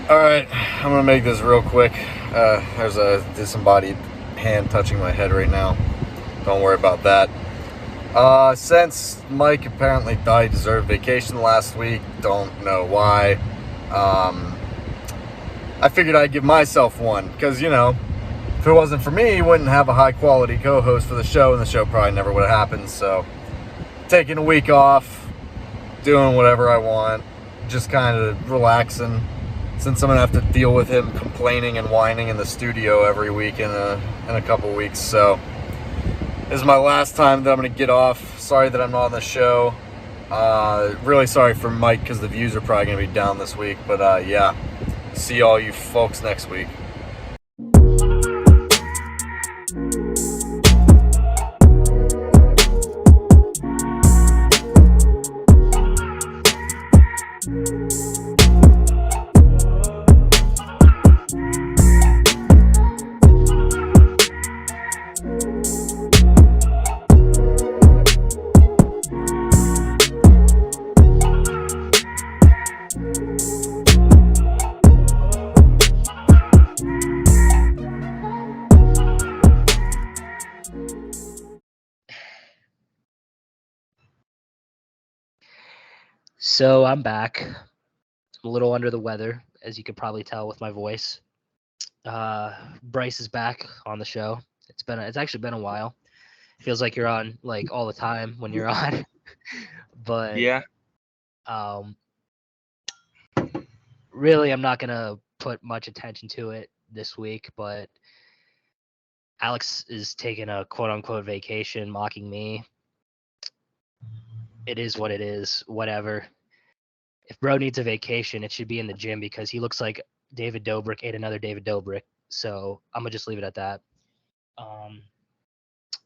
All right, I'm gonna make this real quick. There's a disembodied hand touching my head right now. Don't worry about that. Since Mike apparently thought he deserved vacation last week, don't know why. I figured I'd give myself one because, if it wasn't for me, he wouldn't have a high quality co-host for the show, and the show probably never would have happened. So, taking a week off, doing whatever I want, just kind of relaxing. Since I'm gonna have to deal with him complaining and whining in the studio every week in a couple weeks, so this is my last time that I'm gonna get off. Sorry that I'm not on the show. Really sorry for Mike because the views are probably gonna be down this week, but yeah, see all you folks next week. So I'm back. I'm a little under the weather, as you could probably tell with my voice. Bryce is back on the show. It's actually been a while. Feels like you're on like all the time when you're on. But Yeah. um, really, I'm not gonna put much attention to it this week. But Alex is taking a quote unquote vacation, mocking me. It is what it is. Whatever. If bro needs a vacation, it should be in the gym because he looks like David Dobrik ate another David Dobrik. So I'm gonna just leave it at that.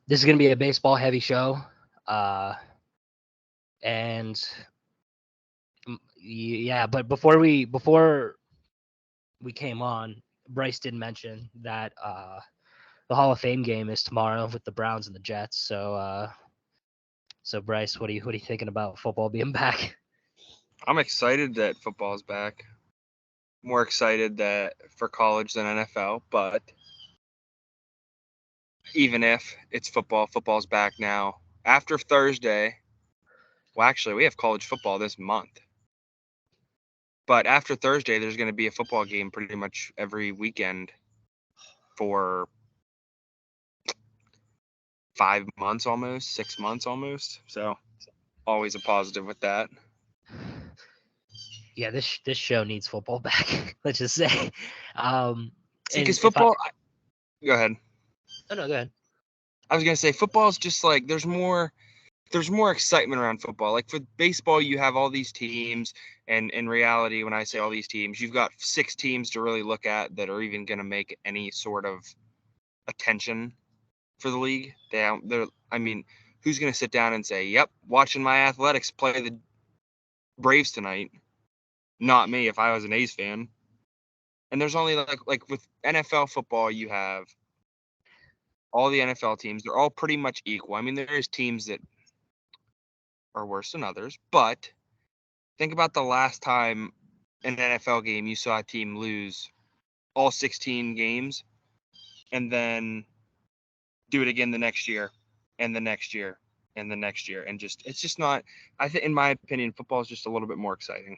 This is gonna be a baseball heavy show, and yeah. But before we came on, Bryce did mention that the Hall of Fame game is tomorrow with the Browns and the Jets. So Bryce, what are you thinking about football being back? I'm excited that football's back. More excited that for college than NFL, but even if it's football, football's back now. After Thursday, well, actually, we have college football this month. But after Thursday, there's going to be a football game pretty much every weekend for 5 months almost, 6 months almost. So always a positive with that. Yeah, this show needs football back. Let's just say. See, because football. Go ahead. Oh no, go ahead. I was gonna say football is just like there's more excitement around football. Like for baseball, you have all these teams, and in reality, when I say all these teams, you've got 6 teams to really look at that are even gonna make any sort of attention for the league. I mean, who's gonna sit down and say, "Yep, watching my Athletics play the Braves tonight"? Not me if I was an A's fan. And there's only like with NFL football, you have all the NFL teams. They're all pretty much equal. I mean, there is teams that are worse than others, but think about the last time in an NFL game you saw a team lose all 16 games and then do it again the next year and the next year and the next year. And it's just not, I think, in my opinion, football is just a little bit more exciting.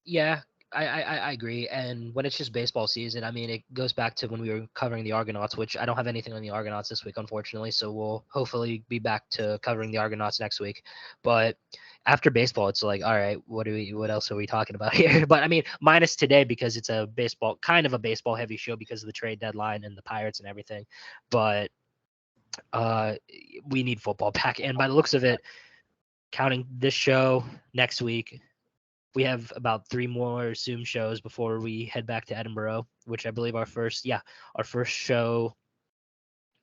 Yeah, I agree. And when it's just baseball season, I mean, it goes back to when we were covering the Argonauts, which I don't have anything on the Argonauts this week, unfortunately. So we'll hopefully be back to covering the Argonauts next week. But after baseball, it's like, all right, what else are we talking about here? But I mean, minus today because it's a kind of a baseball heavy show because of the trade deadline and the Pirates and everything. But we need football back. And by the looks of it, counting this show next week, we have about 3 more Zoom shows before we head back to Edinburgh, which I believe our first show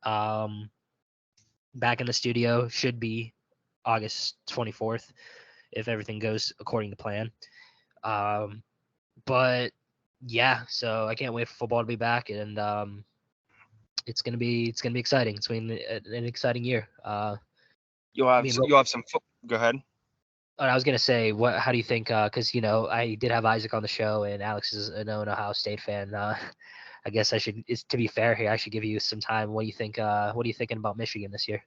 back in the studio should be August 24th if everything goes according to plan. But yeah, so I can't wait for football to be back, and it's gonna be exciting. It's been an exciting year. You'll have some. Go ahead. I was gonna say, how do you think? Because I did have Isaac on the show, and Alex is an Ohio State fan. I guess I should, to be fair here, I should give you some time. What do you think? What are you thinking about Michigan this year?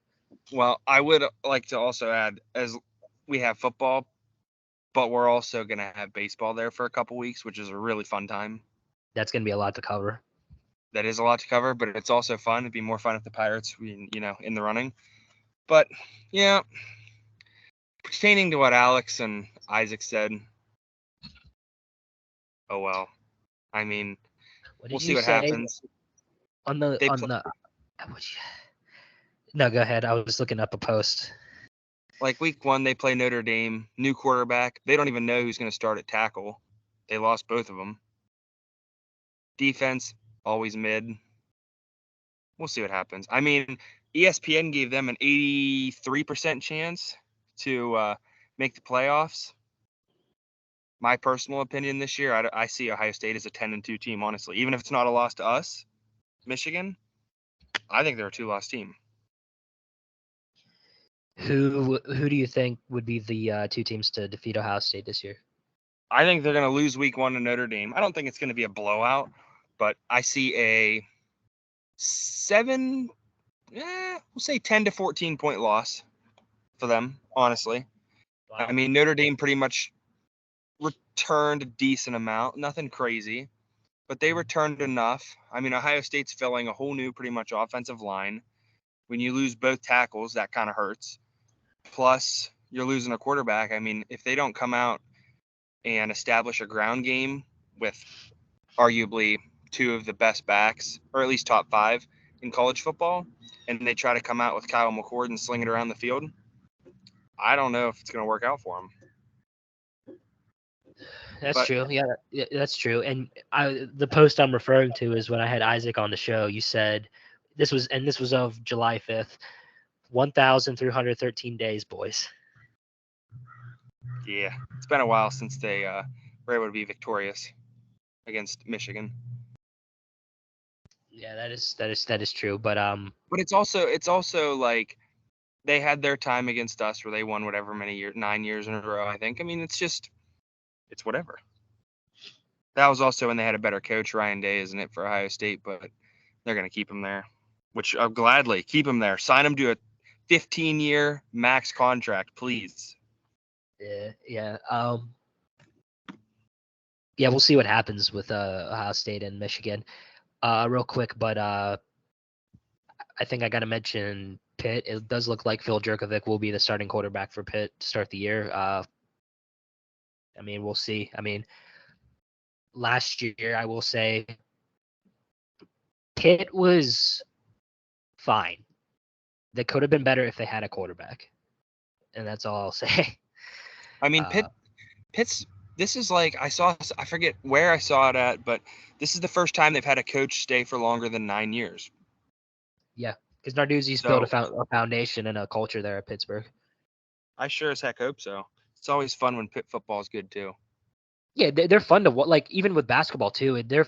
Well, I would like to also add, as we have football, but we're also going to have baseball there for a couple weeks, which is a really fun time. That's gonna be a lot to cover. That is a lot to cover, but it's also fun. It'd be more fun if the Pirates were, in the running. But yeah, pertaining to what Alex and Isaac said, oh well. I mean, What we'll did see you what say happens. on the They on play, the? No, go ahead. I was looking up a post. like week 1, they play Notre Dame, new quarterback. They don't even know who's going to start at tackle. They lost both of them. Defense, always mid. We'll see what happens. I mean, ESPN gave them an 83% chance to make the playoffs. My personal opinion this year, I see Ohio State as a 10-2 team, honestly. Even if it's not a loss to us, Michigan, I think they're a 2-loss team. Who do you think would be the two teams to defeat Ohio State this year? I think they're going to lose week 1 to Notre Dame. I don't think it's going to be a blowout, but I see a 10 to 14 point loss for them, honestly. Wow. I mean, Notre Dame pretty much returned a decent amount, nothing crazy, but they returned enough. I mean, Ohio State's filling a whole new pretty much offensive line. When you lose both tackles, that kind of hurts. Plus, you're losing a quarterback. I mean, if they don't come out and establish a ground game with arguably 2 of the best backs, or at least top 5 in college football, and they try to come out with Kyle McCord and sling it around the field, I don't know if it's going to work out for them. That's true. Yeah, that's true. And the post I'm referring to is when I had Isaac on the show. You said this was of July 5th, 1,313 days, boys. Yeah, it's been a while since they were able to be victorious against Michigan. Yeah, that is true. But it's also like they had their time against us where they won whatever many years, 9 years in a row, I think. I mean, it's whatever. That was also when they had a better coach, Ryan Day, isn't it, for Ohio State? But they're going to keep him there, which I'll gladly keep him there. Sign him to a 15-year max contract, please. Yeah. Yeah, we'll see what happens with Ohio State and Michigan. Real quick, but I think I got to mention Pitt. It does look like Phil Jurkovec will be the starting quarterback for Pitt to start the year. I mean, we'll see. I mean, last year, I will say Pitt was fine. They could have been better if they had a quarterback. And that's all I'll say. I mean, Pitt's this is like I forget where I saw it at, but this is the first time they've had a coach stay for longer than 9 years. Yeah, because Narduzzi's built a foundation and a culture there at Pittsburgh. I sure as heck hope so. It's always fun when Pitt football is good too. Yeah, they're fun to watch. Like even with basketball too. They're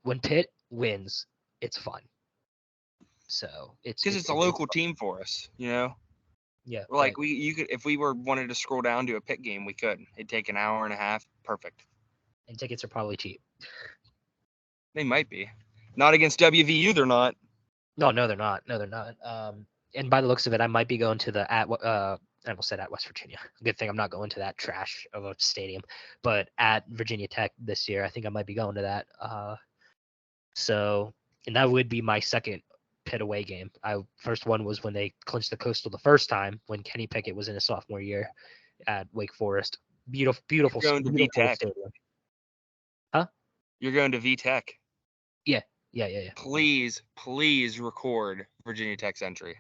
when Pitt wins, it's fun. So it's because it's a local team for us, you know. Yeah, like you could if we wanted to scroll down to a Pitt game, we could. It'd take an hour and a half. Perfect. And tickets are probably cheap. They might be. Not against WVU, they're not. No, they're not. No, they're not. And by the looks of it, I might be going to the I almost said at West Virginia. Good thing I'm not going to that trash of a stadium, but at Virginia Tech this year, I think I might be going to that. And that would be my second Pitt away game. First one was when they clinched the Coastal the first time when Kenny Pickett was in his sophomore year at Wake Forest. Beautiful You're going to VTech. Stadium. Huh? You're going to VTech. Yeah. Please record Virginia Tech's entry.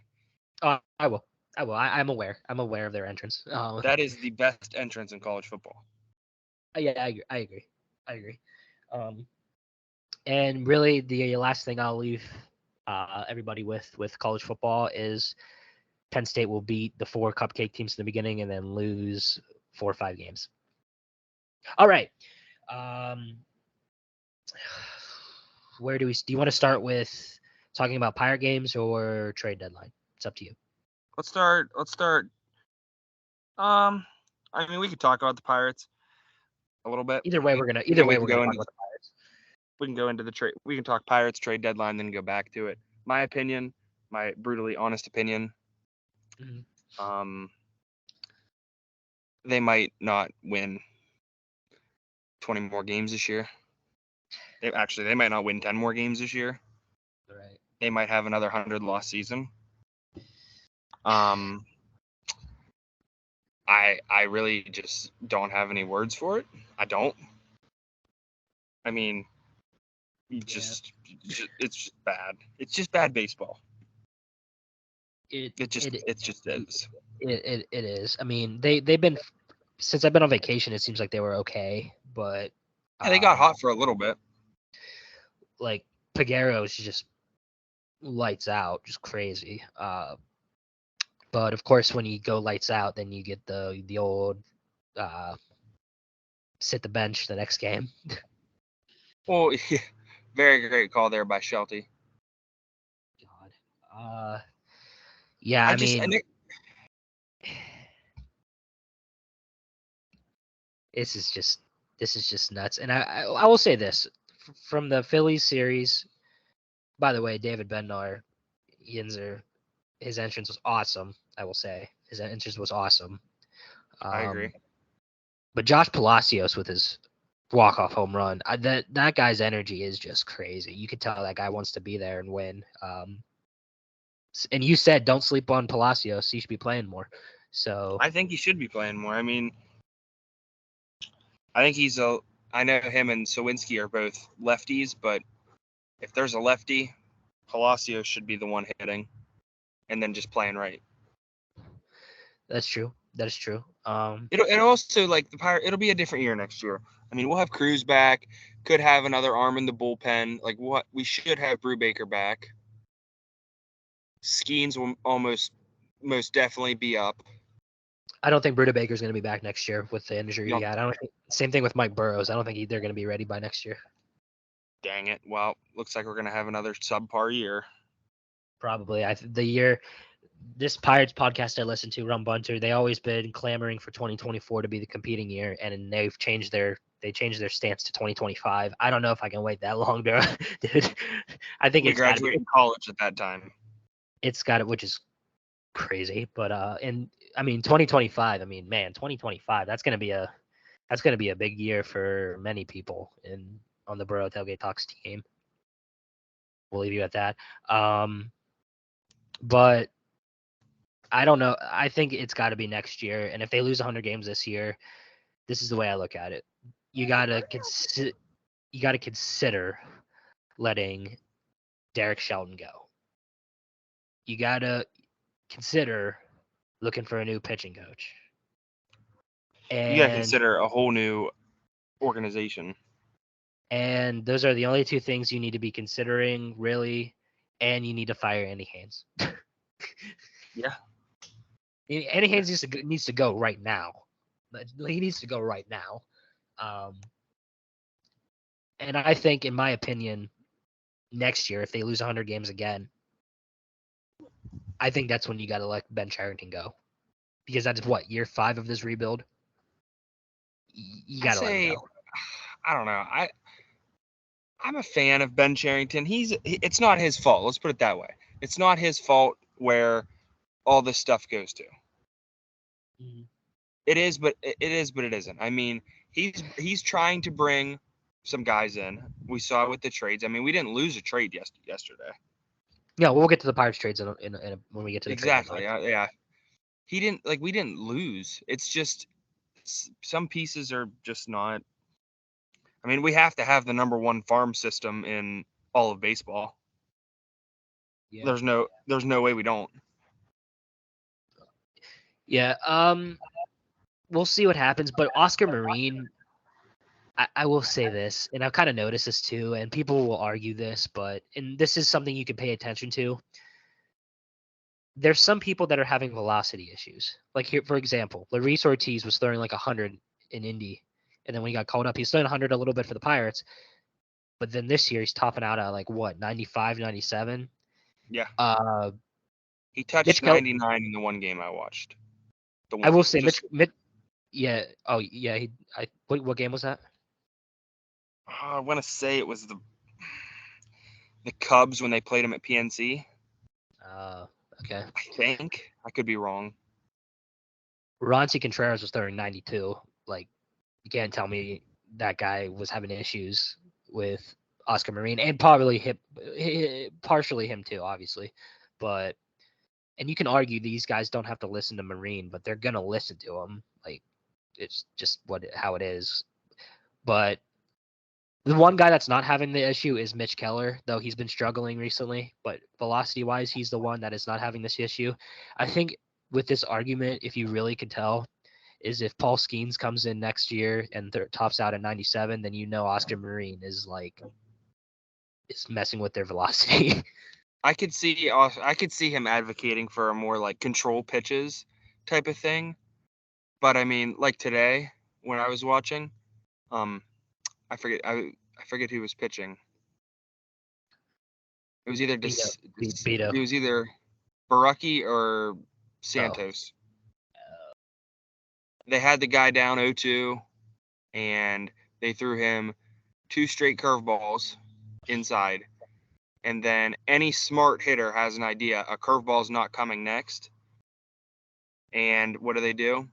I will. I'm aware. I'm aware of their entrance. That is the best entrance in college football. Yeah, I agree. And really, the last thing I'll leave everybody with college football is Penn State will beat the 4 cupcake teams in the beginning and then lose 4 or 5 games. All right. Where do you want to start with talking about Pirate games or trade deadline? It's up to you. Let's start. I mean, we could talk about the Pirates a little bit. Either way, we're gonna We talk can about go the into Pirates. we can go into the trade. We can talk Pirates trade deadline, then go back to it. My opinion, my brutally honest opinion. Mhm. They might not win 20 more games this year. They might not win 10 more games this year. Right. They might have another 100-loss season. I really just don't have any words for it. I don't. I mean, it's just bad. It's just bad baseball. It just is. It is. I mean, they've been, since I've been on vacation, it seems like they were okay, but Yeah, they got hot for a little bit. like Peguero's just lights out, just crazy. But of course, when you go lights out, then you get the old sit the bench the next game. Well, yeah, very great call there by Shelty. God. Yeah, I mean, this is just nuts. And I will say this from the Phillies series. By the way, David Bednar, Yinzer, his entrance was awesome. I will say his entrance was awesome. I agree. But Josh Palacios with his walk-off home run, that guy's energy is just crazy. You could tell that guy wants to be there and win. And you said don't sleep on Palacios. He should be playing more. So I think he should be playing more. I mean, I think I know him and Sawinski are both lefties, but if there's a lefty, Palacios should be the one hitting, and then just playing right. that's true. That is true. It'll also, like, it'll be a different year next year. I mean, we'll have Cruz back. Could have another arm in the bullpen. Like, we should have Brubaker back. Skeens will most definitely be up. I don't think Bruda Baker's going to be back next year with the injury No. he had. Same thing with Mike Burrows. I don't think they're going to be ready by next year. Dang it. Well, looks like we're going to have another subpar year. Probably. This Pirates podcast I listen to, Rum Bunter, they always been clamoring for 2024 to be the competing year, and they've changed their stance to 2025. I don't know if I can wait that long, dude. I think we graduated college at that time. It's got it, which is crazy. But and I mean 2025. I mean, man, 2025. That's gonna be a big year for many people on the Boro Tailgate Talks team. We'll leave you at that. But I don't know. I think it's got to be next year. And if they lose 100 games this year, this is the way I look at it. You gotta consider letting Derek Shelton go. You gotta consider looking for a new pitching coach. And you gotta consider a whole new organization. And those are the only two things you need to be considering, really. And you need to fire Andy Haynes. Yeah. Andy Haynes needs to go right now. He needs to go right now. And I think, in my opinion, next year, if they lose 100 games again, I think that's when you got to let Ben Cherington go. Because that is what, year 5 of this rebuild? You got to let him go. I don't know. I'm a fan of Ben Cherington. It's not his fault. Let's put it that way. It's not his fault where all this stuff goes to. Mm-hmm. It is, but it isn't. I mean, he's trying to bring some guys in. We saw it with the trades. I mean, we didn't lose a trade yesterday. Yeah, we'll get to the Pirates trades when we get to the exactly. Yeah. We didn't lose. It's just some pieces are just not. I mean, we have to have the number 1 farm system in all of baseball. Yeah. There's no way we don't. Yeah. We'll see what happens. But Oscar Marine, I will say this, and I've kind of noticed this too, and people will argue this, and this is something you can pay attention to. There's some people that are having velocity issues. Like here, for example, Luis Ortiz was throwing like 100 in Indy. And then when he got called up, he's throwing 100 a little bit for the Pirates. But then this year, he's topping out at like, what, 95, 97? Yeah. He touched 99 in the one game I watched. I will say, Yeah. Oh, yeah. What game was that? I want to say it was the Cubs when they played him at PNC. Okay. I think. I could be wrong. Ronci Contreras was throwing 92. Like, you can't tell me that guy was having issues with Oscar Marine, and partially him too, obviously. But and you can argue these guys don't have to listen to Marine, but they're gonna listen to him. Like, it's just how it is. But the one guy that's not having the issue is Mitch Keller, though he's been struggling recently. But velocity wise, he's the one that is not having this issue. I think with this argument, if you really could tell, is if Paul Skeens comes in next year and tops out at 97, then Oscar Marine is messing with their velocity. I could see him advocating for a more like control pitches type of thing. But I mean, like today when I was watching, I forget who was pitching. It was either Beto. it was either Baraki or Santos. They had the guy down 0-2, and they threw him 2 straight curveballs inside. And then any smart hitter has an idea a curveball's not coming next. And what do?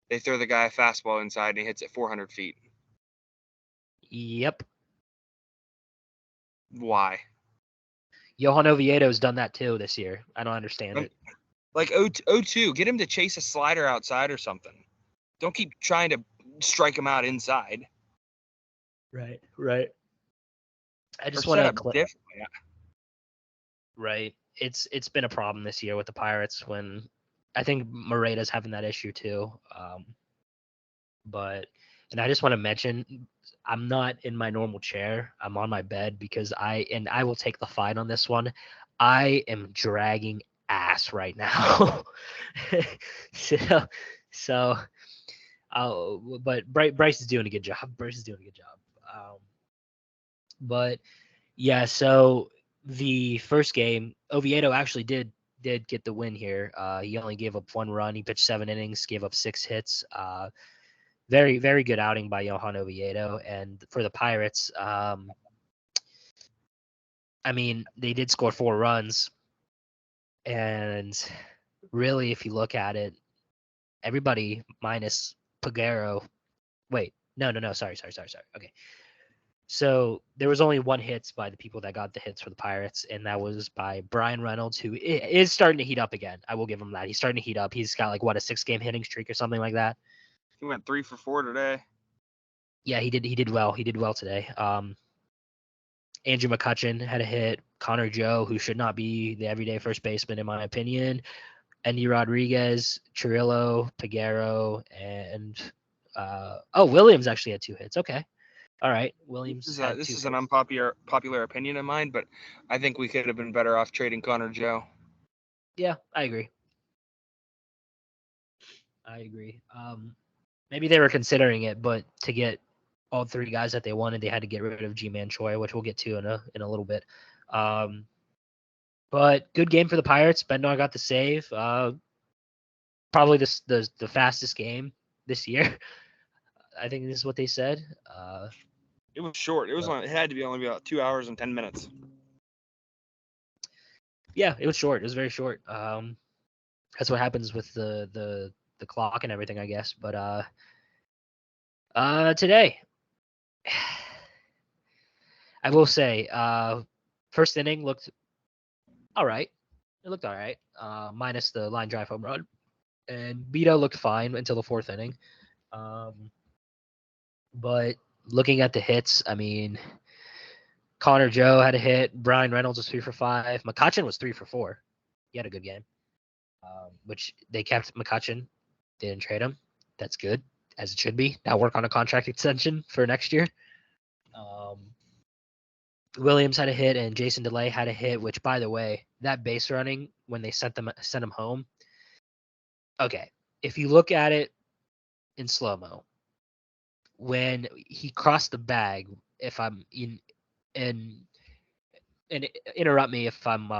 They throw the guy a fastball inside, and he hits it 400 feet. Yep. Why? Johan Oviedo's done that too this year. I don't understand it. Like 0-2, get him to chase a slider outside or something. Don't keep trying to strike him out inside. Right. I just want to Right. It's been a problem this year with the Pirates when I think Moreda's having that issue too. And I just want to mention I'm not in my normal chair. I'm on my bed because I will take the fight on this one. I am dragging ass right now. so but Bryce is doing a good job. But yeah, so the first game, Oviedo actually did get the win here. He only gave up 1 run. He pitched 7 innings, gave up 6 hits. Very, very good outing by Johan Oviedo. And for the Pirates, I mean, they did score 4 runs. And really, if you look at it, everybody minus Pagero. Wait, no. Sorry. Okay. So there was only 1 hit by the people that got the hits for the Pirates, and that was by Brian Reynolds, who is starting to heat up again. I will give him that. He's starting to heat up. He's got like a 6-game hitting streak or something like that. He went 3 for 4 today. Yeah, he did well. He did well today. Andrew McCutchen had a hit. Connor Joe, who should not be the everyday first baseman in my opinion. Andy Rodriguez, Chirillo, Pagero, and Williams actually had 2 hits. Okay. All right, Williams. This is an unpopular opinion of mine, but I think we could have been better off trading Connor Joe. Yeah, I agree. Maybe they were considering it, but to get all 3 guys that they wanted, they had to get rid of G-Man Choi, which we'll get to in a little bit. But good game for the Pirates. Bednar got the save. Probably the fastest game this year. I think this is what they said. It was short. It had to be only about 2 hours and 10 minutes. Yeah, it was short. It was very short. That's what happens with the clock and everything, I guess. But today, I will say, first inning looked all right. It looked all right, minus the line drive home run. And Beto looked fine until the 4th inning. But looking at the hits, I mean, Connor Joe had a hit. Brian Reynolds was 3 for 5. McCutchen was 3 for 4. He had a good game, which they kept McCutchen. They didn't trade him. That's good, as it should be. Now work on a contract extension for next year. Williams had a hit, and Jason DeLay had a hit, which, by the way, that base running, when they sent him home, okay, if you look at it in slow-mo, when he crossed the bag, if I'm in, and interrupt me if I'm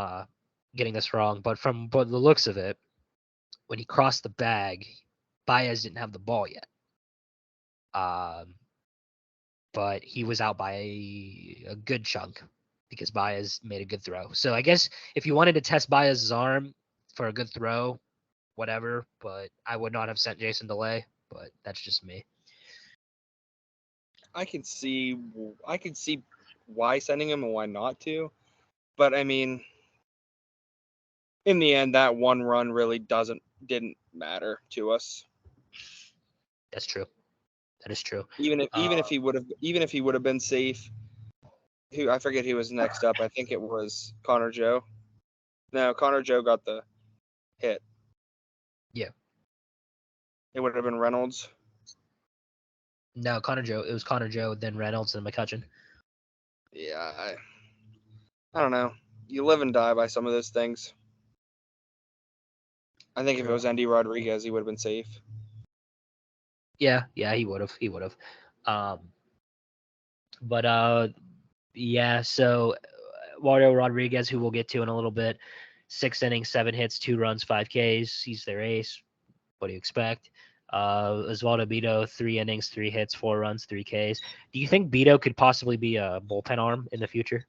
getting this wrong, but from the looks of it, when he crossed the bag, Baez didn't have the ball yet. But he was out by a good chunk because Baez made a good throw. So I guess if you wanted to test Baez's arm for a good throw, whatever, but I would not have sent Jason Delay, but that's just me. I can see why sending him and why not to. But I mean, in the end, that one run really didn't matter to us. That's true. That is true. Even if he would have been safe, I forget who was next up. I think it was Connor Joe. No, Connor Joe got the hit. Yeah. It would have been Reynolds. No, Connor Joe. It was Connor Joe, then Reynolds, and McCutcheon. Yeah, I don't know. You live and die by some of those things. I think if it was Andy Rodriguez, he would have been safe. Yeah, he would have. Yeah. So Mario Rodriguez, who we'll get to in a little bit, 6 innings, 7 hits, 2 runs, 5 Ks. He's their ace. What do you expect? Osvaldo Beto, 3 innings, 3 hits, 4 runs, 3 Ks. Do you think Beto could possibly be a bullpen arm in the future?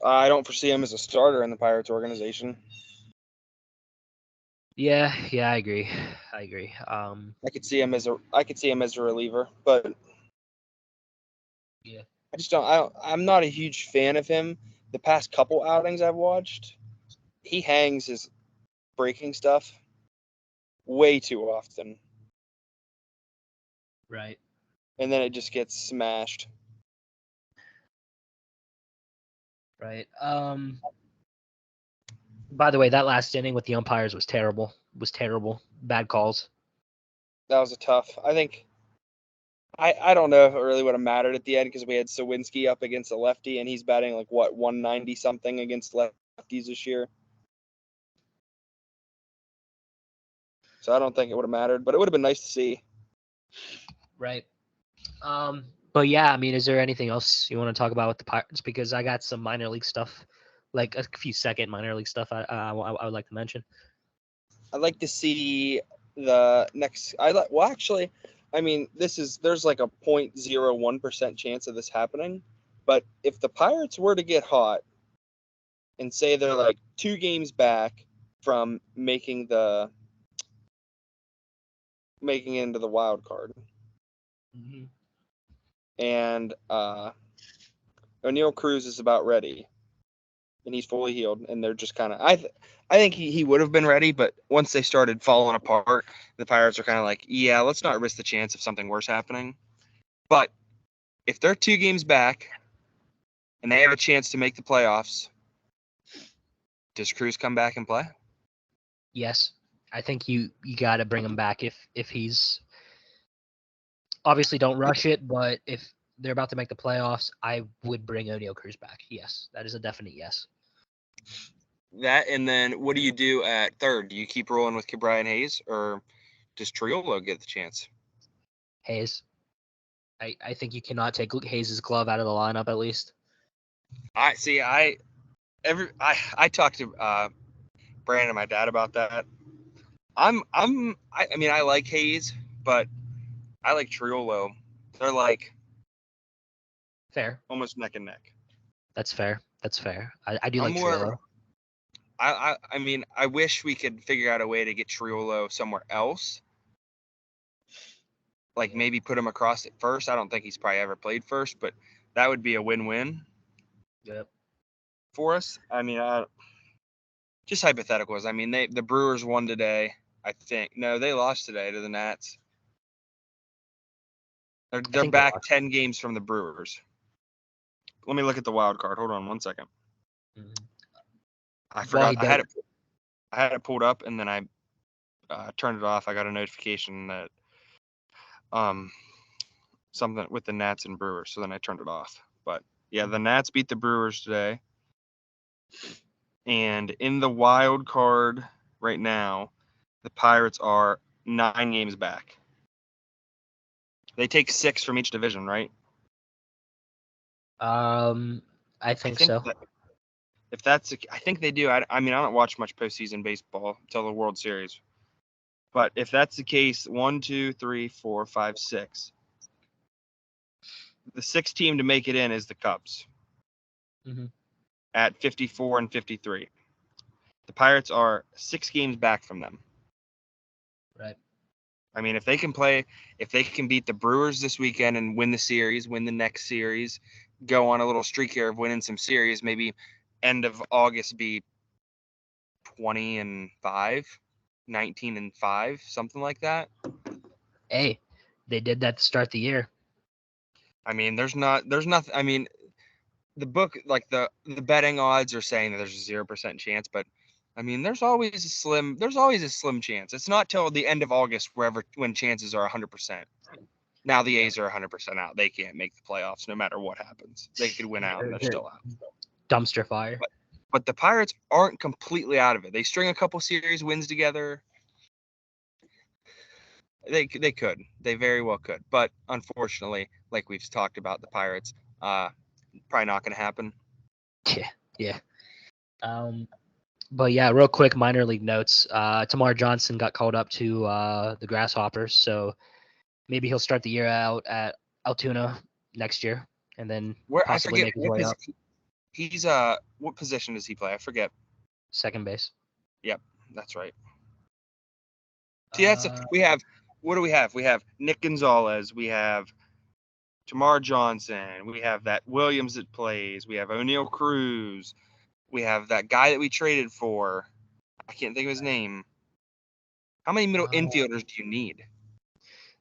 I don't foresee him as a starter in the Pirates organization. Yeah, I agree. I could see him as a reliever, but yeah, I just don't. I'm not a huge fan of him. The past couple outings I've watched, he hangs his breaking stuff way too often, right. and then it just gets smashed. Right. By the way, that last inning with the umpires was terrible. Bad calls. That was a tough. I think. I don't know if it really would have mattered at the end because we had Sawinski up against a lefty, and he's batting like 190 something against lefties this year. So I don't think it would have mattered, but it would have been nice to see. Right. But yeah, I mean, is there anything else you want to talk about with the Pirates? Because I got some minor league stuff, like a few second minor league stuff I would like to mention. I'd like to see the next. Actually, I mean, there's like a 0.01% chance of this happening, but if the Pirates were to get hot and say they're like 2 games back from making into the wild card, and O'Neal Cruz is about ready, and he's fully healed, and they're just kind of I think he would have been ready, but once they started falling apart, the Pirates are kind of like, yeah, let's not risk the chance of something worse happening. But if they're 2 games back and they have a chance to make the playoffs, does Cruz come back and play? Yes, I think you got to bring him back if he's obviously don't rush it, but if they're about to make the playoffs, I would bring O'Neal Cruz back. Yes, that is a definite yes. That, and then what do you do at third? Do you keep rolling with Brian Hayes, or does Triolo get the chance? Hayes. I think you cannot take Hayes' glove out of the lineup at least. I talked to Brandon and my dad about that. I mean, I like Hayes, but I like Triolo. They're like fair, almost neck and neck. That's fair. I do like Triolo. I mean, I wish we could figure out a way to get Triolo somewhere else. Like maybe put him across at first. I don't think he's probably ever played first, but that would be a win-win. Yep. For us. I mean, just hypotheticals. I mean, the Brewers won today. I think no, they lost today to the Nats. They're back 10 games from the Brewers. Let me look at the wild card. Hold on 1 second. Mm-hmm. I forgot. I had it pulled up, and then I turned it off. I got a notification that something with the Nats and Brewers, so then I turned it off. But yeah, the Nats beat the Brewers today, and in the wild card right now, the Pirates are 9 games back. They take 6 from each division, right? I think so. I think they do. I mean, I don't watch much postseason baseball until the World Series. But if that's the case, 1, 2, 3, 4, 5, 6. The sixth team to make it in is the Cubs at 54 and 53. The Pirates are 6 games back from them. Right. I mean, if they can beat the Brewers this weekend and win the series, win the next series, go on a little streak here of winning some series, maybe end of August be 20-5, 19-5, something like that. Hey, they did that to start the year. I mean, there's nothing. I mean, the book, like the betting odds are saying that there's a 0% chance, but I mean, there's always a slim chance. It's not till the end of August when chances are 100%. Now the A's are 100% out. They can't make the playoffs no matter what happens. They could win out and they're still out. Dumpster fire. But the Pirates aren't completely out of it. They string a couple series wins together. They could. They very well could. But unfortunately, like we've talked about, the Pirates, probably not going to happen. Yeah. But yeah, real quick, minor league notes. Tamar Johnson got called up to the Grasshoppers, so maybe he'll start the year out at Altoona next year, and then possibly make his way up. He's what position does he play? I forget. Second base. Yep, that's right. See, we have. What do we have? We have Nick Gonzalez. We have Tamar Johnson. We have that Williams that plays. We have O'Neal Cruz. We have that guy that we traded for. I can't think of his name. How many middle infielders do you need?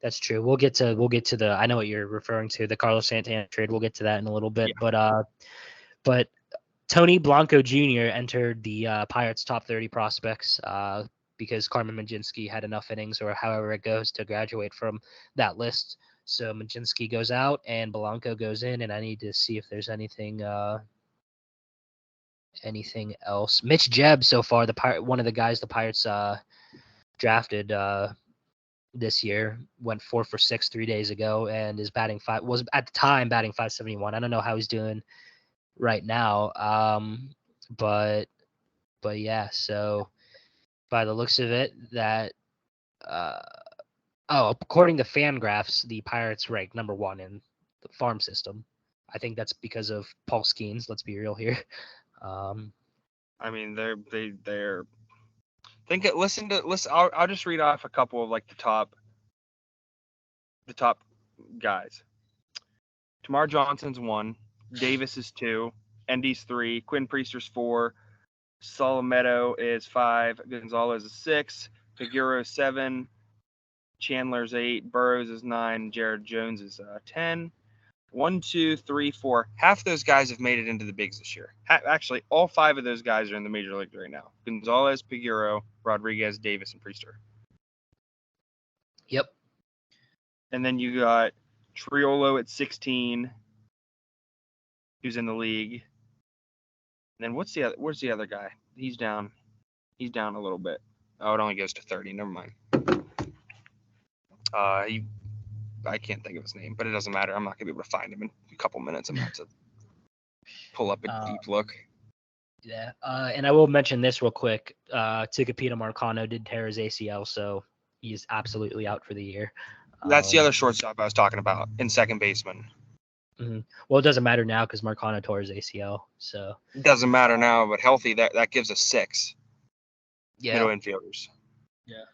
That's true. We'll get to the. I know what you're referring to, the Carlos Santana trade. We'll get to that in a little bit. Yeah. But Tony Blanco Jr. entered the Pirates' top 30 prospects because Carmen Mlodzinski had enough innings, or however it goes, to graduate from that list. So Mlodzinski goes out and Blanco goes in, and I need to see if there's anything else. Mitch Jebb, so far, one of the guys the Pirates drafted this year, went 4 for 6 3 days ago, and is was at the time batting .571. I don't know how he's doing right now, but yeah. So by the looks of it, that according to Fangraphs, the Pirates rank number 1 in the farm system. I think that's because of Paul Skeens. Let's be real here. I mean, they're. Listen. I'll just read off a couple of like the top guys. Tamar Johnson's 1, Davis is 2, Endy's 3, Quinn Priester's 4, Solometo is 5, Gonzalez is 6, Figueroa is 7, Chandler's 8, Burrows is 9, Jared Jones is 10. 1, 2, 3, 4. Half those guys have made it into the bigs this year. Actually, all 5 of those guys are in the major leagues right now. Gonzalez, Figueroa, Rodriguez, Davis, and Priester. Yep. And then you got Triolo at 16, who's in the league. And then where's the other guy? He's down a little bit. Oh, it only goes to 30. Never mind. I can't think of his name, but it doesn't matter. I'm not gonna be able to find him in a couple minutes. I'm gonna have to pull up a deep look. Yeah, and I will mention this real quick. Tucupita Marcano did tear his ACL, so he's absolutely out for the year. That's the other shortstop I was talking about, in second baseman. Mm-hmm. Well, it doesn't matter now because Marcano tore his ACL, so it doesn't matter now. But healthy, that gives us 6 middle infielders. Yeah.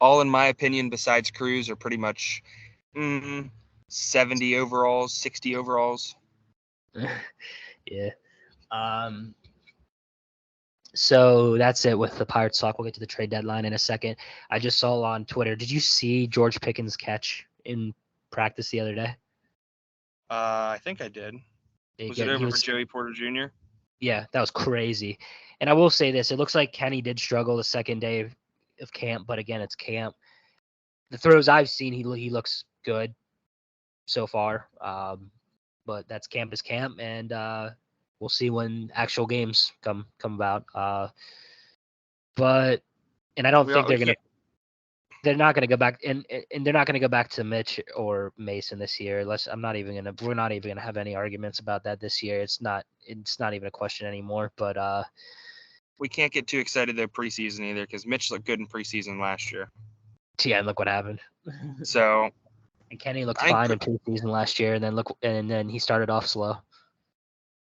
All, in my opinion, besides Cruz, are pretty much 70 overalls, 60 overalls. Yeah. So that's it with the Pirates talk. We'll get to the trade deadline in a second. I just saw on Twitter. Did you see George Pickens' catch in practice the other day? I think I did. Was it over for Joey Porter Jr.? Yeah, that was crazy. And I will say this. It looks like Kenny did struggle the second day of camp, but again, it's camp. The throws I've seen, he looks good so far. But that's camp is camp, and we'll see when actual games come about. But I don't think they're not gonna go back, and they're not gonna go back to Mitch or Mason this year. We're not even gonna have any arguments about that this year. It's not even a question anymore. But We can't get too excited though preseason either because Mitch looked good in preseason last year. Yeah, and look what happened. So And Kenny looked I think fine in preseason last year, and then he started off slow.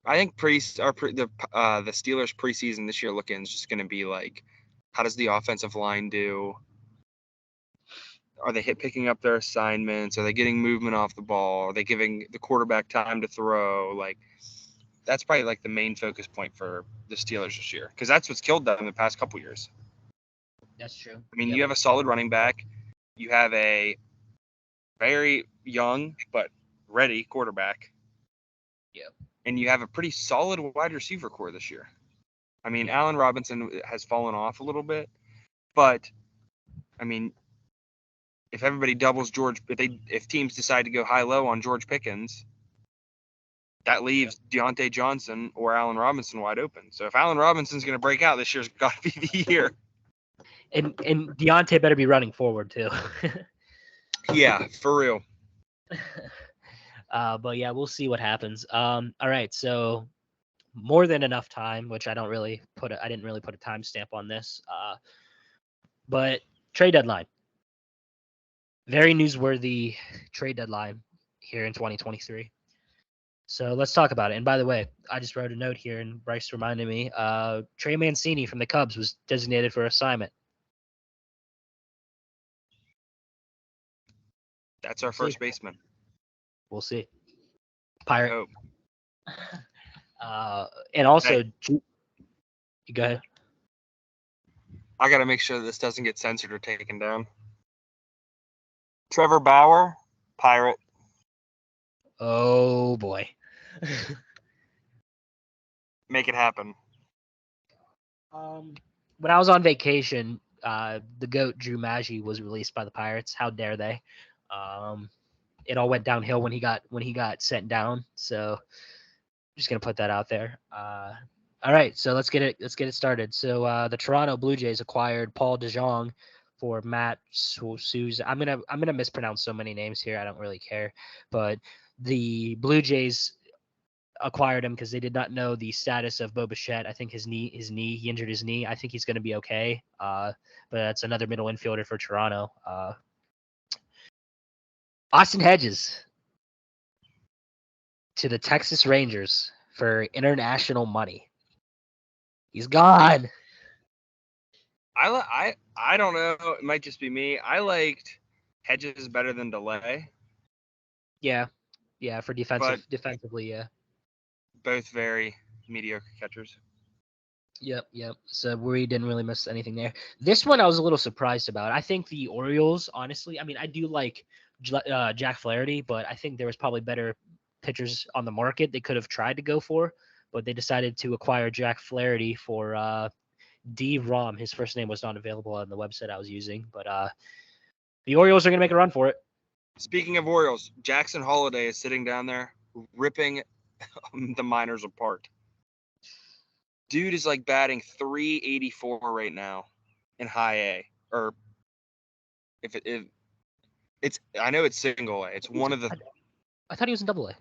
I think the Steelers preseason this year looking is just going to be like, how does the offensive line do? Are they picking up their assignments? Are they getting movement off the ball? Are they giving the quarterback time to throw? Like, that's probably like the main focus point for the Steelers this year because that's what's killed them in the past couple years. That's true. I mean, you have a solid running back. You have a very young but ready quarterback. Yeah. And you have a pretty solid wide receiver core this year. I mean, Yeah. Allen Robinson has fallen off a little bit, but I mean, if everybody doubles if teams decide to go high-low on George Pickens, that leaves Deontay Johnson or Allen Robinson wide open. So if Allen Robinson's going to break out, this year's got to be the year. And Deontay better be running forward too. Yeah, for real. But yeah, we'll see what happens. All right, so more than enough time, which I didn't really put a timestamp on this. But trade deadline. Very newsworthy trade deadline here in 2023. So let's talk about it. And by the way, I just wrote a note here, and Bryce reminded me. Trey Mancini from the Cubs was designated for assignment. That's our first baseman. We'll see. Pirate. I hope. And also, go ahead. I got to make sure this doesn't get censored or taken down. Trevor Bauer, Pirate. Oh boy. Make it happen. When I was on vacation, the GOAT Drew Maggi was released by the Pirates. How dare they? It all went downhill when he got sent down. So just gonna put that out there. All right, so let's get it started. So the Toronto Blue Jays acquired Paul DeJong for Matt Souza. I'm gonna mispronounce so many names here. I don't really care, but the Blue Jays acquired him because they did not know the status of Bo Bichette. I think he injured his knee. I think he's going to be okay. But that's another middle infielder for Toronto. Austin Hedges to the Texas Rangers for international money. He's gone. I don't know. It might just be me. I liked Hedges better than DeLay. Yeah, for defensively, yeah. Both very mediocre catchers. Yep. So we didn't really miss anything there. This one I was a little surprised about. I think the Orioles, honestly, I mean, I do like Jack Flaherty, but I think there was probably better pitchers on the market they could have tried to go for, but they decided to acquire Jack Flaherty for D. Rom. His first name was not available on the website I was using, but the Orioles are going to make a run for it. Speaking of Orioles, Jackson Holliday is sitting down there ripping the minors apart. Dude is like batting 384 right now in high A, or it's I know it's single A. It's one of the. I thought he was in double A.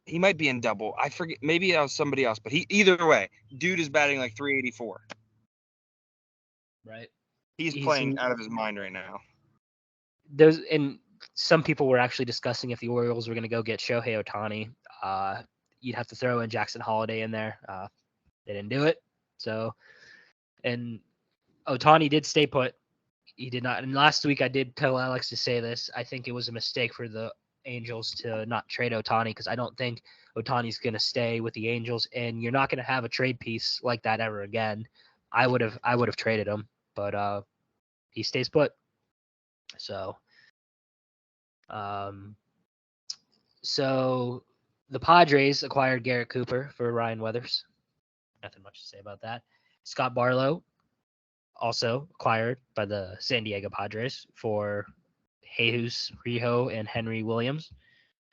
He might be in double. I forget. Maybe that was somebody else, but either way, dude is batting like 384. Right. He's playing out of his mind right now. And some people were actually discussing if the Orioles were going to go get Shohei Ohtani. You'd have to throw in Jackson Holliday in there. They didn't do it. So, and Ohtani did stay put. He did not. And last week I did tell Alex to say this. I think it was a mistake for the Angels to not trade Ohtani because I don't think Ohtani's going to stay with the Angels, and you're not going to have a trade piece like that ever again. I would have traded him, but he stays put. So, so the Padres acquired Garrett Cooper for Ryan Weathers. Nothing much to say about that. Scott Barlow also acquired by the San Diego Padres for Jesus Rijo and Henry Williams.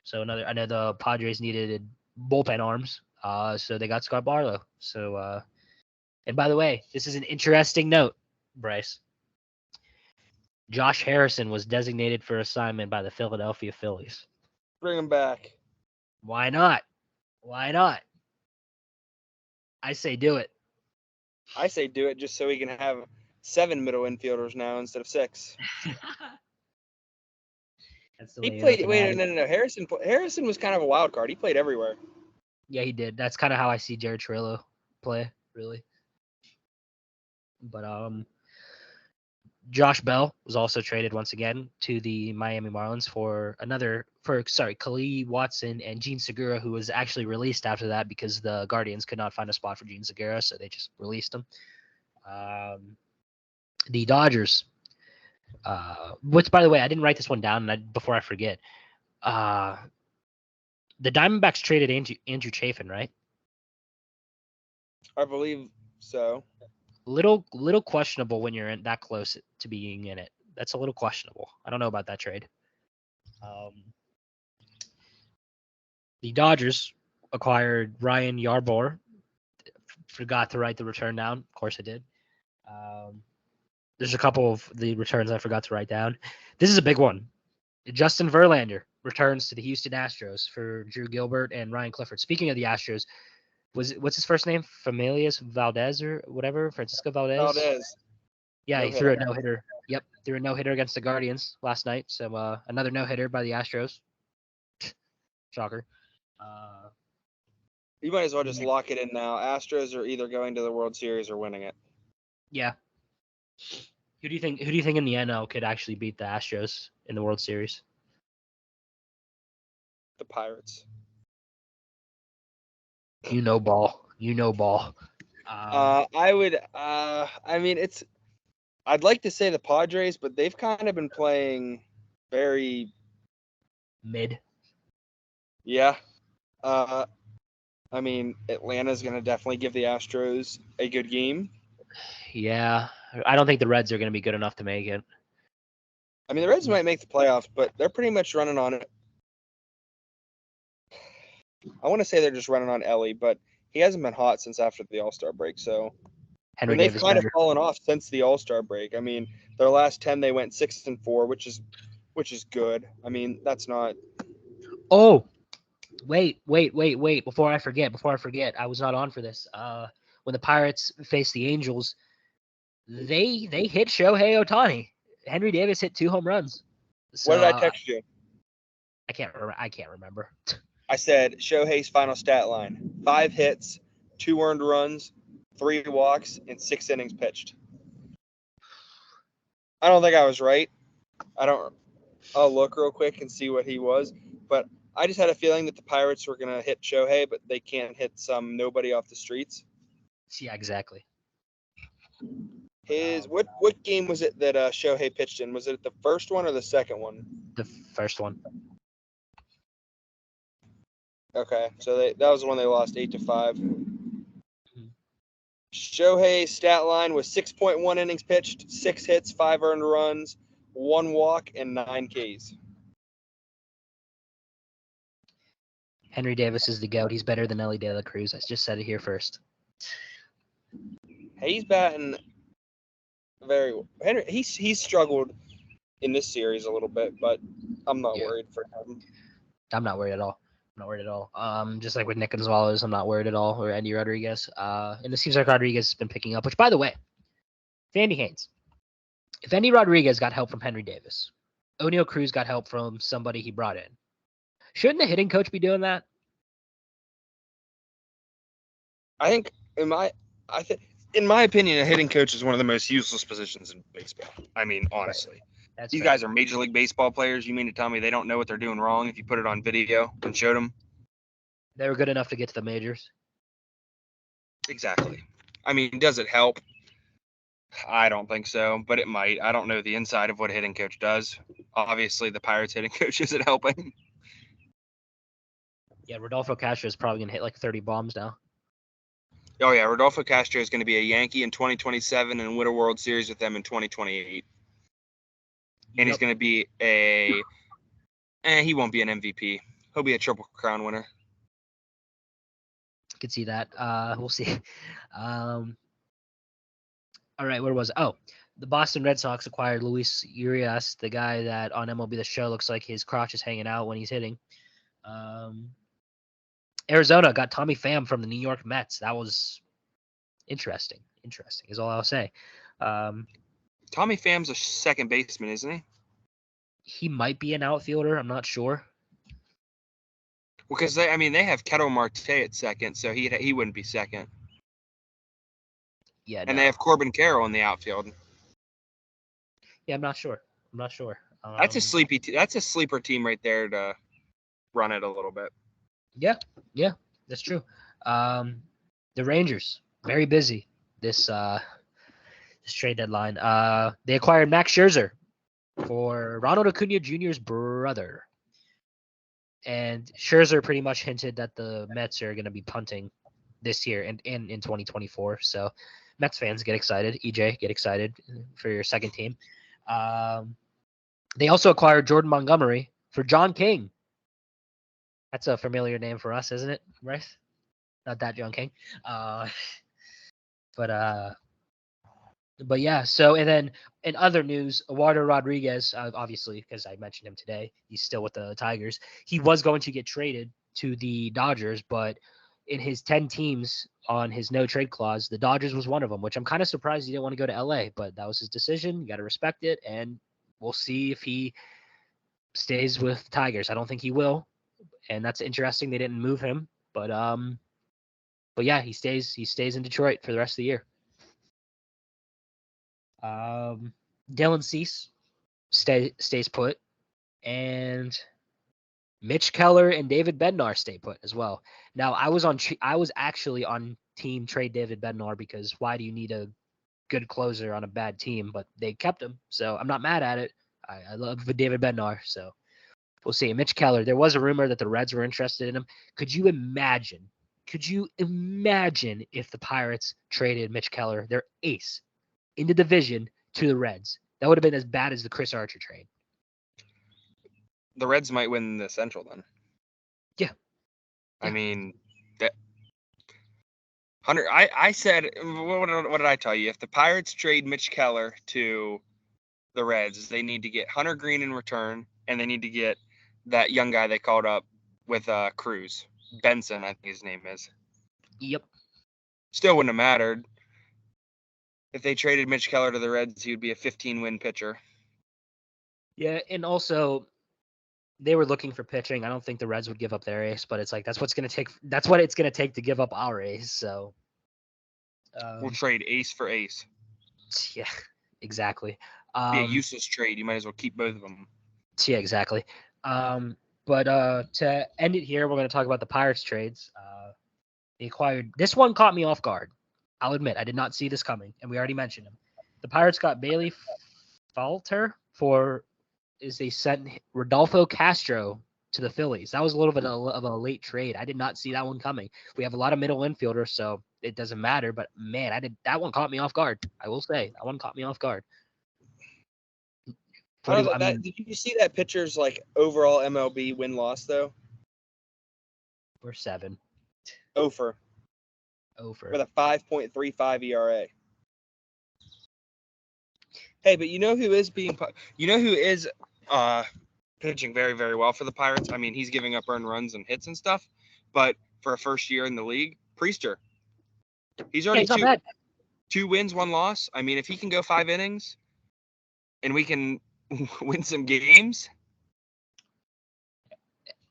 So I know the Padres needed bullpen arms, so they got Scott Barlow. So, and by the way, this is an interesting note, Bryce. Josh Harrison was designated for assignment by the Philadelphia Phillies. Bring him back. Why not? I say do it. I say do it just so we can have 7 middle infielders now instead of 6. That's the He way you're played. looking at Wait, it. no. Harrison was kind of a wild card. He played everywhere. Yeah, he did. That's kind of how I see Jared Trillo play, really. But Josh Bell was also traded once again to the Miami Marlins for Khalil Watson and Gene Segura, who was actually released after that because the Guardians could not find a spot for Gene Segura, so they just released him. The Dodgers, which, by the way, I didn't write this one down before I forget. The Diamondbacks traded Andrew Chafin, right? I believe so. Little questionable when you're that close to being in it. That's a little questionable. I don't know about that trade. The Dodgers acquired Ryan Yarbrough. Forgot to write the return down. Of course I did. There's a couple of the returns I forgot to write down. This is a big one. Justin Verlander returns to the Houston Astros for Drew Gilbert and Ryan Clifford. Speaking of the Astros, what's his first name? Familias Valdez or whatever? Francisco Valdez? Yeah, he threw a no-hitter. Yep, threw a no-hitter against the Guardians last night. So another no-hitter by the Astros. Shocker. You might as well just lock it in now. Astros are either going to the World Series or winning it. Yeah. Who do you think in the NL could actually beat the Astros in the World Series? The Pirates. You know ball. I would. I mean, I'd like to say the Padres, but they've kind of been playing very mid. Yeah. I mean, Atlanta's going to definitely give the Astros a good game. Yeah. I don't think the Reds are going to be good enough to make it. I mean, the Reds might make the playoffs, but they're pretty much running on it. I want to say they're just running on Ellie, but he hasn't been hot since after the All-Star break. So they've kind of fallen off since the All-Star break. I mean, their last 10, they went 6-4, which is good. I mean, that's not. Oh, wait. Before I forget, I was not on for this. When the Pirates faced the Angels, they hit Shohei Ohtani. Henry Davis hit 2 home runs. So, what did I text you? I can't remember. I said Shohei's final stat line: 5 hits, 2 earned runs, 3 walks, and 6 innings pitched. I don't think I was right. I'll look real quick and see what he was, but I just had a feeling that the Pirates were going to hit Shohei, but they can't hit some nobody off the streets. Yeah, exactly. What game was it that Shohei pitched in? Was it the first one or the second one? The first one. Okay, so that was the one they lost 8-5. Shohei's stat line was 6.1 innings pitched, 6 hits, 5 earned runs, 1 walk, and 9 Ks. Henry Davis is the GOAT. He's better than Ellie De La Cruz. I just said it here first. He's batting very well. Henry, he's struggled in this series a little bit, but I'm not worried for him. I'm not worried at all. Just like with Nick Gonzalez, I'm not worried at all, or Andy Rodriguez. And it seems like Rodriguez has been picking up, which, by the way, Andy Haynes, if Andy Rodriguez got help from Henry Davis, O'Neal Cruz got help from somebody he brought in, shouldn't the hitting coach be doing that? I think, in my opinion, a hitting coach is one of the most useless positions in baseball. I mean, honestly. Right. These guys are Major League Baseball players. You mean to tell me they don't know what they're doing wrong if you put it on video and showed them? They were good enough to get to the majors. Exactly. I mean, does it help? I don't think so, but it might. I don't know the inside of what a hitting coach does. Obviously, the Pirates hitting coach isn't helping. Yeah, Rodolfo Castro is probably going to hit like 30 bombs now. Oh, yeah. Rodolfo Castro is going to be a Yankee in 2027 and win a World Series with them in 2028. And he's going to be he won't be an MVP. He'll be a Triple Crown winner. Could see that. We'll see. All right, where was it? Oh, the Boston Red Sox acquired Luis Urias, the guy that on MLB The Show looks like his crotch is hanging out when he's hitting. Arizona got Tommy Pham from the New York Mets. That was interesting. Interesting is all I'll say. Tommy Pham's a second baseman, isn't he? He might be an outfielder. I'm not sure. Well, because they have Kettle Marte at second, so he wouldn't be second. Yeah, And they have Corbin Carroll in the outfield. Yeah, I'm not sure. That's a sleeper team right there to run it a little bit. Yeah, that's true. The Rangers, very busy this trade deadline. They acquired Max Scherzer for Ronald Acuna Jr.'s brother. And Scherzer pretty much hinted that the Mets are going to be punting this year and in 2024. So Mets fans get excited. EJ, get excited for your second team. They also acquired Jordan Montgomery for John King. That's a familiar name for us, isn't it, Bryce? Not that John King. But yeah. So, and then in other news, Eduardo Rodriguez, obviously, because I mentioned him today, he's still with the Tigers. He was going to get traded to the Dodgers, but in his 10 teams on his no trade clause, the Dodgers was one of them, which I'm kind of surprised he didn't want to go to LA, but that was his decision. You got to respect it. And we'll see if he stays with Tigers. I don't think he will. And that's interesting. They didn't move him, but yeah, he stays in Detroit for the rest of the year. Dylan Cease stays put, and Mitch Keller and David Bednar stay put as well. Now, I was actually on team trade David Bednar because why do you need a good closer on a bad team? But they kept him, so I'm not mad at it. I love David Bednar, so we'll see. Mitch Keller, there was a rumor that the Reds were interested in him. Could you imagine if the Pirates traded Mitch Keller, their ace, in the division to the Reds? That would have been as bad as the Chris Archer trade. The Reds might win the Central then. Yeah. I mean, that Hunter. I said, what did I tell you? If the Pirates trade Mitch Keller to the Reds, they need to get Hunter Green in return, and they need to get that young guy they called up with Cruz, Benson, I think his name is. Yep. Still wouldn't have mattered. If they traded Mitch Keller to the Reds, he would be a 15-win pitcher. Yeah, and also they were looking for pitching. I don't think the Reds would give up their ace, but it's like that's what it's gonna take to give up our ace. So we'll trade ace for ace. Yeah, exactly. Be a useless trade. You might as well keep both of them. Yeah, exactly. But to end it here, we're going to talk about the Pirates trades. They acquired. This one caught me off guard. I'll admit, I did not see this coming, and we already mentioned him. The Pirates got Bailey Falter they sent Rodolfo Castro to the Phillies. That was a little bit of a late trade. I did not see that one coming. We have a lot of middle infielders, so it doesn't matter. But man, that one caught me off guard. I will say that one caught me off guard. Did you see that pitcher's overall MLB win loss though? We're 7. Over. With a 5.35 ERA. Hey, but you know who is pitching very, very well for the Pirates? I mean, he's giving up earned runs and hits and stuff, but for a first year in the league, Priester. He's already not bad. 2 wins, 1 loss. I mean, if he can go 5 innings and we can win some games.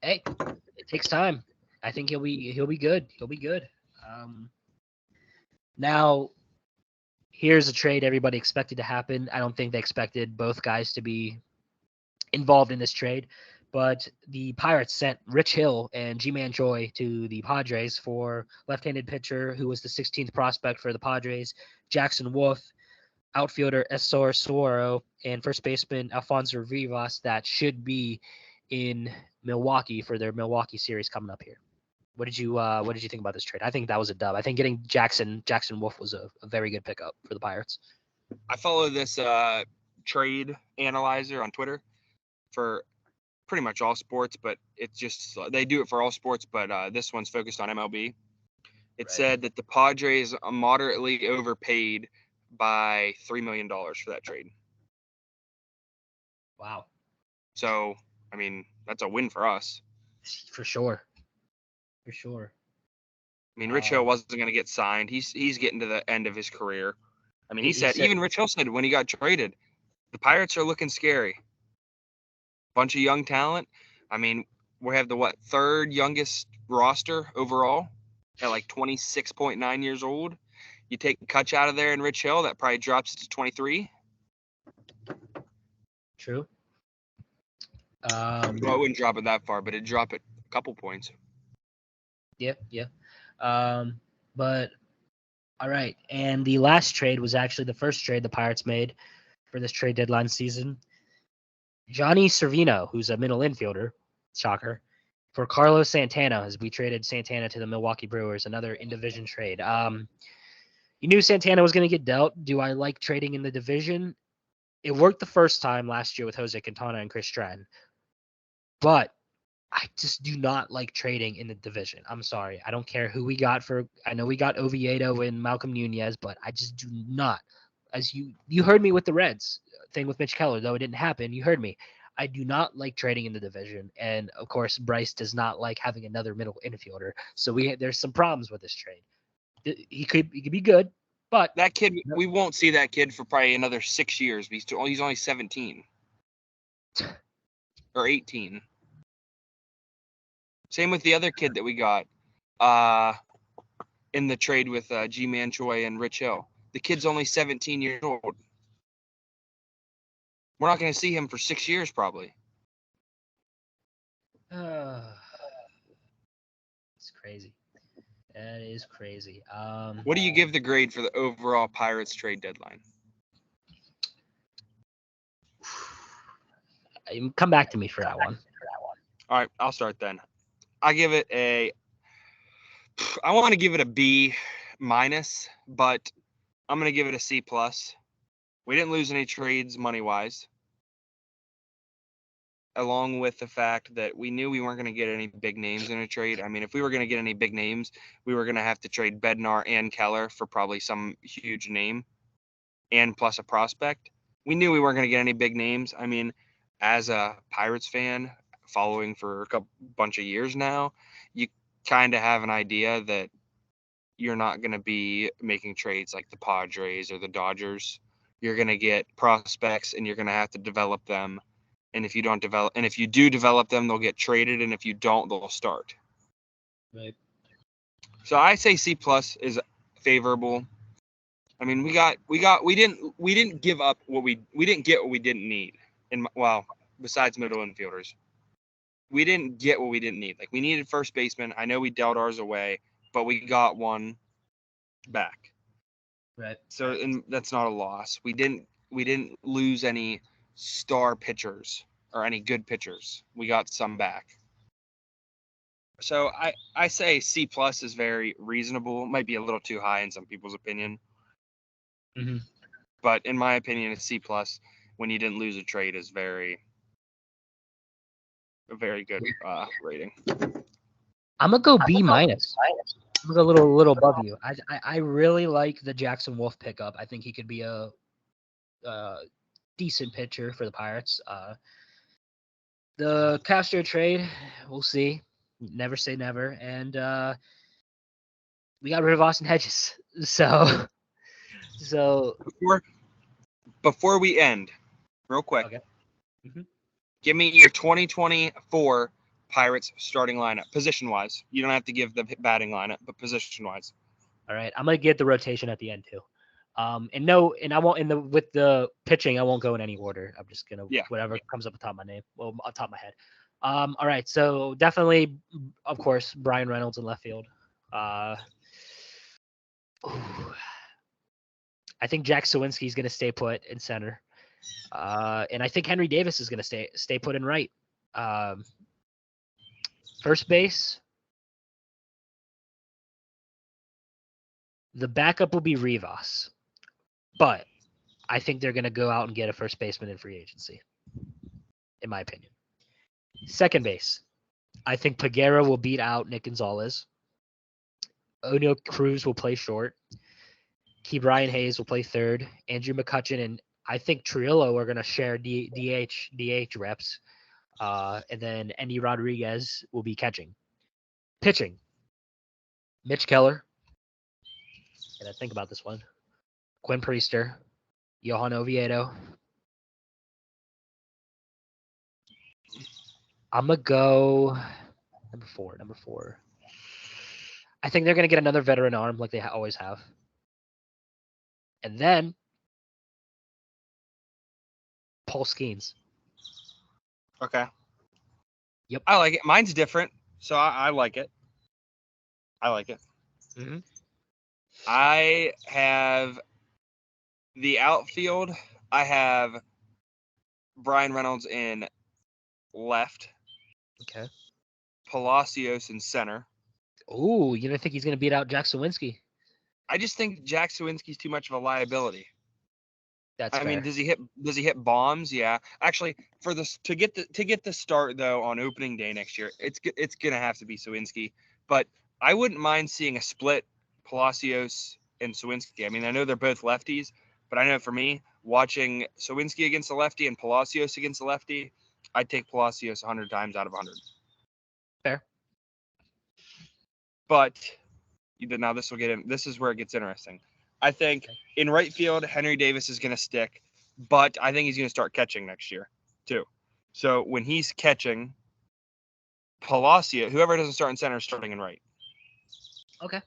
Hey, it takes time. I think he'll be good. He'll be good. Now, here's a trade everybody expected to happen. I don't think they expected both guys to be involved in this trade, but the Pirates sent Rich Hill and G-Man Choi to the Padres for left-handed pitcher who was the 16th prospect for the Padres, Jackson Wolf, outfielder Esor Suaro, and first baseman Alfonso Rivas that should be in Milwaukee for their Milwaukee series coming up here. What did you think about this trade? I think that was a dub. I think getting Jackson Wolf was a very good pickup for the Pirates. I follow this trade analyzer on Twitter for pretty much all sports, but it's just they do it for all sports, but this one's focused on MLB. It said that the Padres moderately overpaid by $3 million for that trade. Wow. So, I mean, that's a win for us. For sure. For sure. I mean, Rich Hill wasn't going to get signed. He's getting to the end of his career. I mean, he said even Rich Hill said when he got traded, the Pirates are looking scary. Bunch of young talent. I mean, we have the third youngest roster overall at like 26.9 years old. You take Kutch out of there and Rich Hill, that probably drops it to 23. True. Well, I wouldn't drop it that far, but it'd drop it a couple points. Yeah. But all right. And the last trade was actually the first trade the Pirates made for this trade deadline season. Johnny Servino, who's a middle infielder, shocker, for Carlos Santana, as we traded Santana to the Milwaukee Brewers, another in-division trade. You knew Santana was going to get dealt. Do I like trading in the division? It worked the first time last year with Jose Quintana and Chris Stratton. But I just do not like trading in the division. I'm sorry. I don't care who we got I know we got Oviedo and Malcolm Nunez, but I just do not. As you heard me with the Reds thing with Mitch Keller, though it didn't happen. You heard me. I do not like trading in the division. And of course, Bryce does not like having another middle infielder. So there's some problems with this trade. He could be good, but that kid, we won't see that kid for probably another 6 years. He's only 17 or 18. Same with the other kid that we got in the trade with G-Man Choi and Rich Hill. The kid's only 17 years old. We're not going to see him for 6 years probably. It's crazy. That is crazy. What do you give the grade for the overall Pirates trade deadline? Come back to me for that one. All right, I'll start then. I give it I want to give it a B minus, but I'm going to give it a C plus. We didn't lose any trades money-wise, along with the fact that we knew we weren't going to get any big names in a trade. I mean, if we were going to get any big names, we were going to have to trade Bednar and Keller for probably some huge name and plus a prospect. We knew we weren't going to get any big names. I mean, as a Pirates fan following for a bunch of years now, you kind of have an idea that you're not going to be making trades like the Padres or the Dodgers. You're going to get prospects and you're going to have to develop them. And if you do develop them, they'll get traded. And if you don't, they'll start. Right. So I say C plus is favorable. I mean, we didn't give up we didn't get what we didn't need. Besides middle infielders, we didn't get what we didn't need. Like, we needed first baseman. I know we dealt ours away, but we got one back. Right. So, and that's not a loss. We didn't lose any star pitchers or any good pitchers. We got some back. So I say C plus is very reasonable. Might be a little too high in some people's opinion. Mm-hmm. But in my opinion, a C plus when you didn't lose a trade is a very good rating. I'm gonna go B minus. I'm gonna go a little above you. I really like the Jackson Wolf pickup. I think he could be a decent pitcher for the Pirates. The Castro trade, we'll see. Never say never. And we got rid of Austin Hedges. So before we end, real quick, okay. Mm-hmm. Give me your 2024 Pirates starting lineup, position-wise. You don't have to give the batting lineup, but position-wise. All right, I'm gonna get the rotation at the end too. And I won't with the pitching, I won't go in any order. I'm just gonna whatever comes up on top of my name, on top of my head. All right, so definitely, of course, Brian Reynolds in left field. I think Jack Sawinski is gonna stay put in center. And I think Henry Davis is going to stay put in right. First base, the backup will be Rivas, but I think they're going to go out and get a first baseman in free agency, in my opinion. Second base, I think Peguero will beat out Nick Gonzalez. O'Neal Cruz will play short. Key Brian Hayes will play third. Andrew McCutchen and I think Trillo are going to share DH reps. And then Andy Rodriguez will be catching. Pitching. Mitch Keller. And I think about this one. Quinn Priester. Johan Oviedo. I'm going to go number four. I think they're going to get another veteran arm like they always have. And then Paul Skeens. Okay. Yep. I like it. Mine's different, so I like it. Mm-hmm. I have the outfield. I have Brian Reynolds in left. Okay. Palacios in center. Ooh, you don't think he's going to beat out Jack Sawinski? I just think Jack Sawinski's too much of a liability. That's I fair. mean, does he hit bombs? Yeah. Actually, for this to get the start though on opening day next year, it's gonna have to be Sawinski. But I wouldn't mind seeing a split Palacios and Sawinski. I mean, I know they're both lefties, but I know for me, watching Sawinski against a lefty and Palacios against a lefty, I'd take Palacios 100 times out of 100. Fair. But now this is where it gets interesting. I think in right field, Henry Davis is going to stick, but I think he's going to start catching next year too. So when he's catching, Palacio, whoever doesn't start in center, is starting in right. Okay.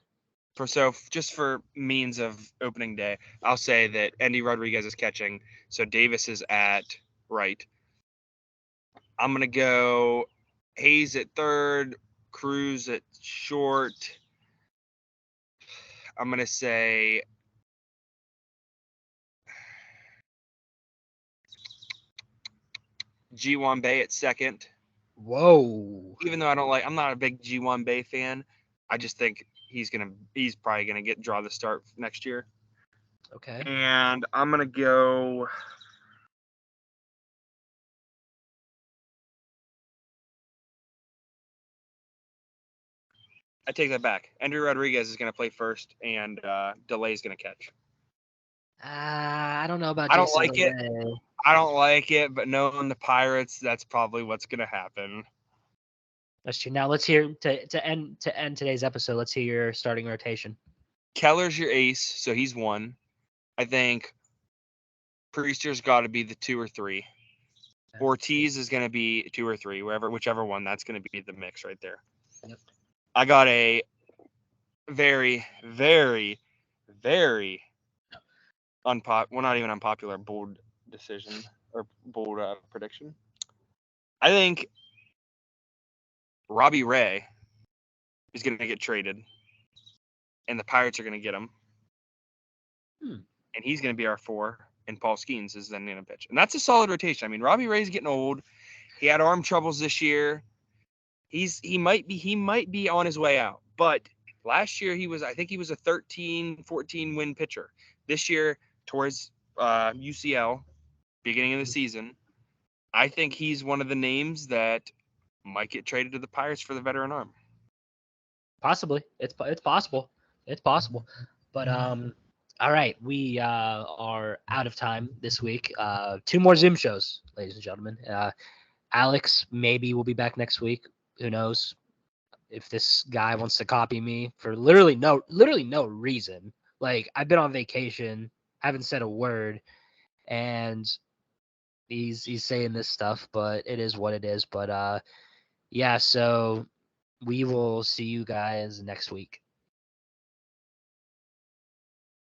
Just for means of opening day, I'll say that Andy Rodriguez is catching, so Davis is at right. I'm going to go Hayes at third, Cruz at short. I'm going to say G1 Bay at second. Whoa. Even though I'm not a big G1 Bay fan. I just think he's probably gonna draw the start next year. Okay. And I'm gonna go. I take that back. Andrew Rodriguez is gonna play first, and Delay is gonna catch. I don't know about I don't Jason like it. Delay. I don't like it, but knowing the Pirates, that's probably what's gonna happen. That's true. Now let's hear to end today's episode. Let's hear your starting rotation. Keller's your ace, so he's one. I think Priester's got to be the 2 or 3. Okay. Ortiz is going to be 2 or 3, whichever one. That's going to be the mix right there. Yep. I got a very, very, very not even unpopular, bold decision or bold prediction. I think Robbie Ray is going to get traded, and the Pirates are going to get him. And he's going to be our 4, and Paul Skeens is then going to pitch. And that's a solid rotation. I mean, Robbie Ray's getting old. He had arm troubles this year. He might be on his way out. But last year I think he was a 13, 14 win pitcher. This year, towards UCL, beginning of the season, I think he's one of the names that might get traded to the Pirates for the veteran arm. Possibly. It's possible. It's possible. But all right, we are out of time this week. 2 more Zoom shows, ladies and gentlemen. Alex maybe will be back next week. Who knows? If this guy wants to copy me for literally no reason. Like, I've been on vacation, haven't said a word, and he's saying this stuff, but it is what it is. But yeah, so we will see you guys next week.